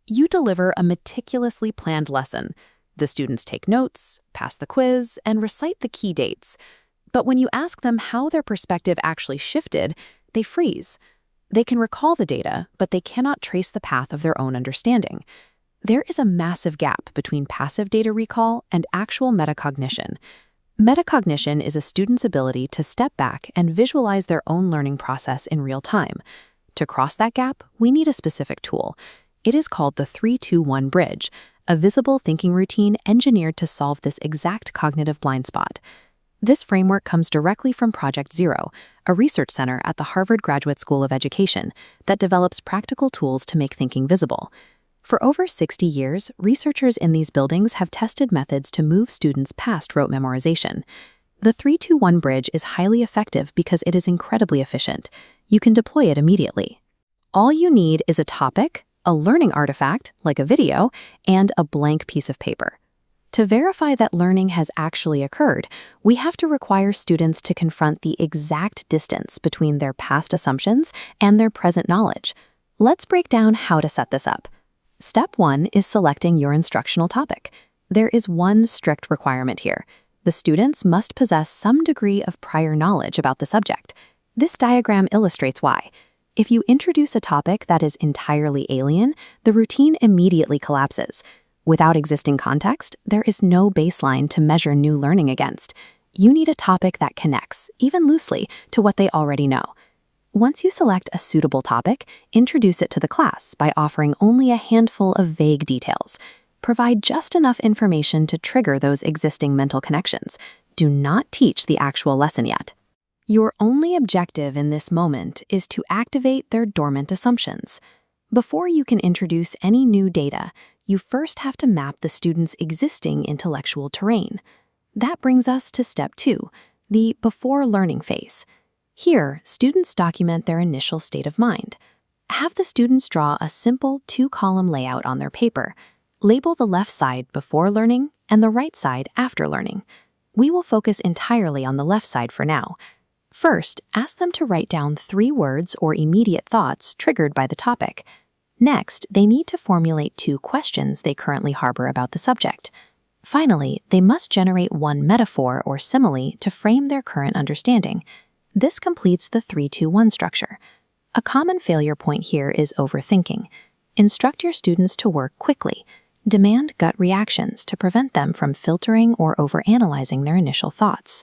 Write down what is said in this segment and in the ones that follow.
You deliver a meticulously planned lesson. The students take notes, pass the quiz, and recite the key dates. But when you ask them how their perspective actually shifted, they freeze. They can recall the data, but they cannot trace the path of their own understanding. There is a massive gap between passive data recall and actual metacognition. Metacognition is a student's ability to step back and visualize their own learning process in real time. To cross that gap, we need a specific tool. It is called the 3-2-1 bridge, a visible thinking routine engineered to solve this exact cognitive blind spot. This framework comes directly from Project Zero, a research center at the Harvard Graduate School of Education that develops practical tools to make thinking visible. For over 60 years, researchers in these buildings have tested methods to move students past rote memorization. The 3-2-1 bridge is highly effective because it is incredibly efficient. You can deploy it immediately. All you need is a topic, a learning artifact, like a video, and a blank piece of paper. To verify that learning has actually occurred, we have to require students to confront the exact distance between their past assumptions and their present knowledge. Let's break down how to set this up. Step 1 is selecting your instructional topic. There is one strict requirement here. The students must possess some degree of prior knowledge about the subject. This diagram illustrates why. If you introduce a topic that is entirely alien, the routine immediately collapses. Without existing context, there is no baseline to measure new learning against. You need a topic that connects, even loosely, to what they already know. Once you select a suitable topic, introduce it to the class by offering only a handful of vague details. Provide just enough information to trigger those existing mental connections. Do not teach the actual lesson yet. Your only objective in this moment is to activate their dormant assumptions. Before you can introduce any new data, you first have to map the student's existing intellectual terrain. That brings us to step 2, the before learning phase. Here, students document their initial state of mind. Have the students draw a simple 2-column layout on their paper. Label the left side before learning and the right side after learning. We will focus entirely on the left side for now. First, ask them to write down 3 words or immediate thoughts triggered by the topic. Next, they need to formulate 2 questions they currently harbor about the subject. Finally, they must generate 1 metaphor or simile to frame their current understanding. This completes the 3-2-1 structure. A common failure point here is overthinking. Instruct your students to work quickly. Demand gut reactions to prevent them from filtering or overanalyzing their initial thoughts.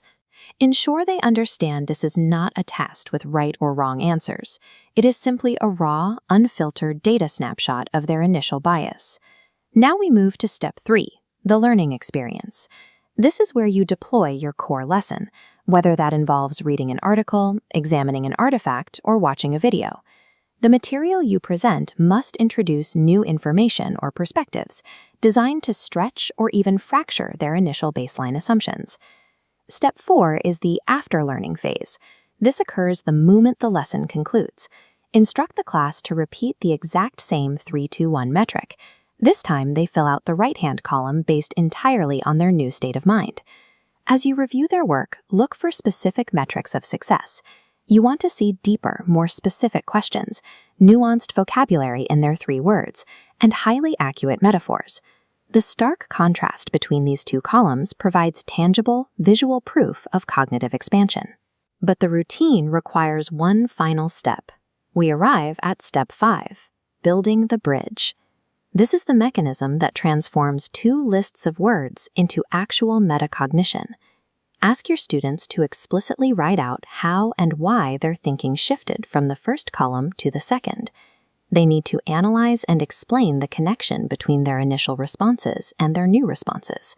Ensure they understand this is not a test with right or wrong answers. It is simply a raw, unfiltered data snapshot of their initial bias. Now we move to step 3, the learning experience. This is where you deploy your core lesson, whether that involves reading an article, examining an artifact, or watching a video. The material you present must introduce new information or perspectives, designed to stretch or even fracture their initial baseline assumptions. Step 4 is the after-learning phase. This occurs the moment the lesson concludes. Instruct the class to repeat the exact same 3-2-1 metric. This time, they fill out the right-hand column based entirely on their new state of mind. As you review their work, look for specific metrics of success. You want to see deeper, more specific questions, nuanced vocabulary in their 3 words, and highly accurate metaphors. The stark contrast between these 2 columns provides tangible, visual proof of cognitive expansion. But the routine requires one final step. We arrive at step 5, building the bridge. This is the mechanism that transforms 2 lists of words into actual metacognition. Ask your students to explicitly write out how and why their thinking shifted from the first column to the second. They need to analyze and explain the connection between their initial responses and their new responses.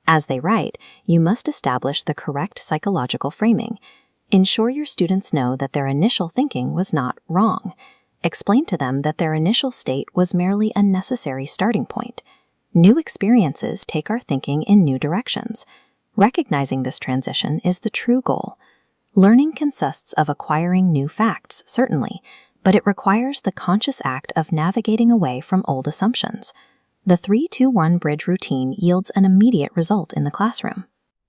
As they write, you must establish the correct psychological framing. Ensure your students know that their initial thinking was not wrong. Explain to them that their initial state was merely a necessary starting point. New experiences take our thinking in new directions. Recognizing this transition is the true goal. Learning consists of acquiring new facts, certainly, but it requires the conscious act of navigating away from old assumptions. The 3-2-1 bridge routine yields an immediate result in the classroom.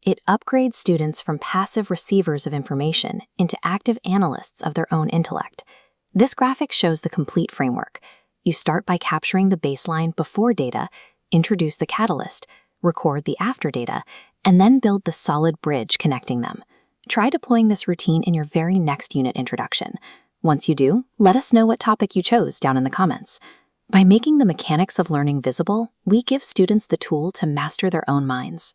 It upgrades students from passive receivers of information into active analysts of their own intellect. This graphic shows the complete framework. You start by capturing the baseline before data, introduce the catalyst, record the after data, and then build the solid bridge connecting them. Try deploying this routine in your very next unit introduction. Once you do, let us know what topic you chose down in the comments. By making the mechanics of learning visible, we give students the tool to master their own minds.